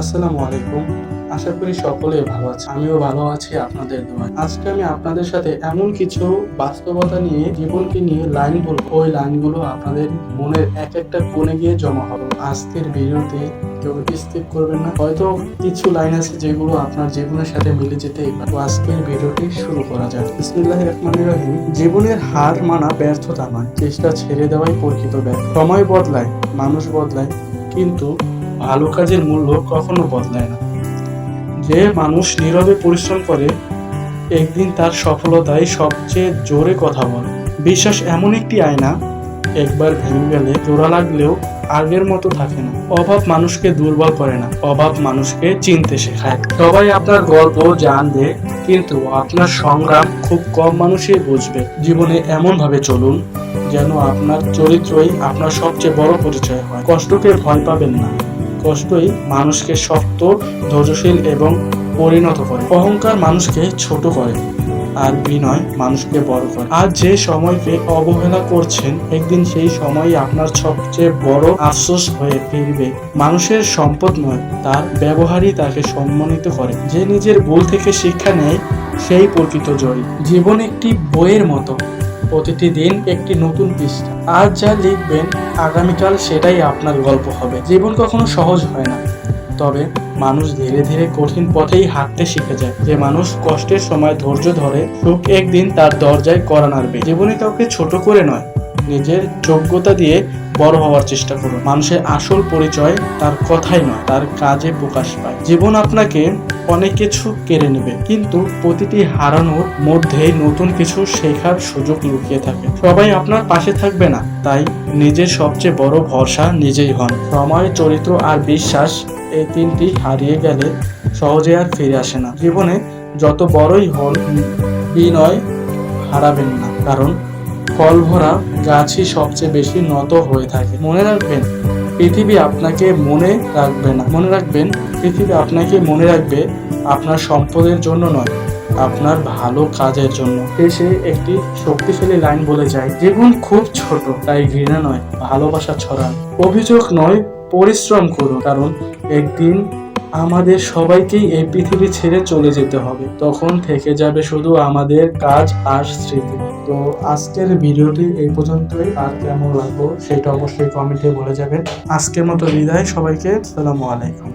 আসসালামু আলাইকুম। আশা করি সকলেই ভালো আছে। আমিও ভালো আছি আপনাদের দোয়ায়। আজকে আমি আপনাদের সাথে এমন কিছু বাস্তবতা নিয়ে, জীবনকে নিয়ে লাইন বলবো। ওই লাইনগুলো আপনাদের মনের এক একটা কোণে গিয়ে জমা হবে। আজকের ভিডিওতে কেউ স্কিপ করবেন না। হয়তো কিছু লাইন আছে যেগুলো আপনার জীবনের সাথে মিলে যেতেই পারে। তো আজকের ভিডিওটি শুরু করা যাক। বিসমিল্লাহির রহমানির রহিম। জীবনের হার মানা ব্যর্থতা নয়, চেষ্টা ছেড়ে দেওয়াই প্রকৃত ব্যর্থ। সময় বদলায়, মানুষ বদলায়, কিন্তু ভালো কাজের মূল্য কখনো বদলায় না। যে মানুষ নীরবে পরিশ্রম করে, একদিন তার সফলতায় সবচেয়ে জোরে কথা বলে। বিশ্বাস এমন একটি আয়না, একবার ভেঙে গেলে জোড়া লাগলেও আগের মতো থাকে না। অভাব মানুষকে দুর্বল করে না, অভাব মানুষকে চিনতে শেখায়। সবাই আপনার গল্প জানবে, কিন্তু আপনার সংগ্রাম খুব কম মানুষই বুঝবে। জীবনে এমন ভাবে চলুন যেন আপনার চরিত্রই আপনার সবচেয়ে বড় পরিচয় হয়। কষ্টকে ভয় পাবেন না, কষ্টই মানুষকে শক্ত, ধৈর্যশীল এবং পরিণত করে। অহংকার মানুষকে ছোট করে, আর বিনয় মানুষকে বড় করে। আজ যে সময়কে অবহেলা করছেন, একদিন সেই সময়ই আপনার সবচেয়ে বড় আফসোস হয়ে ফিরবে। মানুষের সম্পদ নয়, তার ব্যবহারই তাকে সম্মানিত করে। যে নিজের ভুল থেকে শিক্ষা নেয়, সেই প্রকৃত জয়ী। জীবন একটি বইয়ের মতো, প্রতিটি দিন একটি নতুন পৃষ্ঠা। আজ যা লিখবেন, আগামীকাল সেটাই আপনার গল্প হবে। জীবন কখনো সহজ হয় না, তবে মানুষ ধীরে ধীরে কঠিন পথেই হাঁটতে শিখে যায়। যে মানুষ কষ্টের সময় ধৈর্য ধরে, সুখ একদিন তার দরজায় কড়া নাড়বে। জীবনে কাউকে ছোট করে নয়, নিজের যোগ্যতা দিয়ে বড় হওয়ার চেষ্টা করুন। মানুষের আসল পরিচয় তার কথাই নয়, তার কাজে প্রকাশ পায়। জীবন আপনাকে অনেক কিছু কেড়ে নেবে, কিন্তু প্রতিটি হারানোর মধ্যেই নতুন কিছু শেখার সুযোগ লুকিয়ে থাকে। সবাই আপনার পাশে থাকবে না, তাই নিজের সবচেয়ে বড় ভরসা নিজেই হন। সময়, চরিত্র আর বিশ্বাস, এই তিনটি হারিয়ে গেলে সহজে আর ফিরে আসে না। জীবনে যত বড়ই হন, বিনয় হারাবেন না, কারণ ফল ভরা গাছই সবচেয়ে বেশি নত হয়ে থাকে। মনে রাখবেন, পৃথিবী আপনাকে মনে রাখবে না। মনে রাখবেন, পৃথিবী আপনাকে মনে রাখবে আপনার সম্পদের জন্য নয়, আপনার ভালো কাজের জন্য। শেষে একটি শক্তিশালী লাইন বলে যায়, জীবন খুব ছোট, তাই ঘৃণা নয়, ভালোবাসা ছড়ান। অভিযোগ নয়, পরিশ্রম করুন, কারণ একদিন আমাদের সবাইকেই এই পৃথিবী ছেড়ে চলে যেতে হবে। তখন থেকে যাবে শুধু আমাদের কাজ আর স্মৃতি। তো আজকের ভিডিওটি এই পর্যন্তই। আর কেমন লাগলো সেটা অবশ্যই কমেন্টে বলে যাবেন। আজকের মতো বিদায় সবাইকে। আসসালামু আলাইকুম।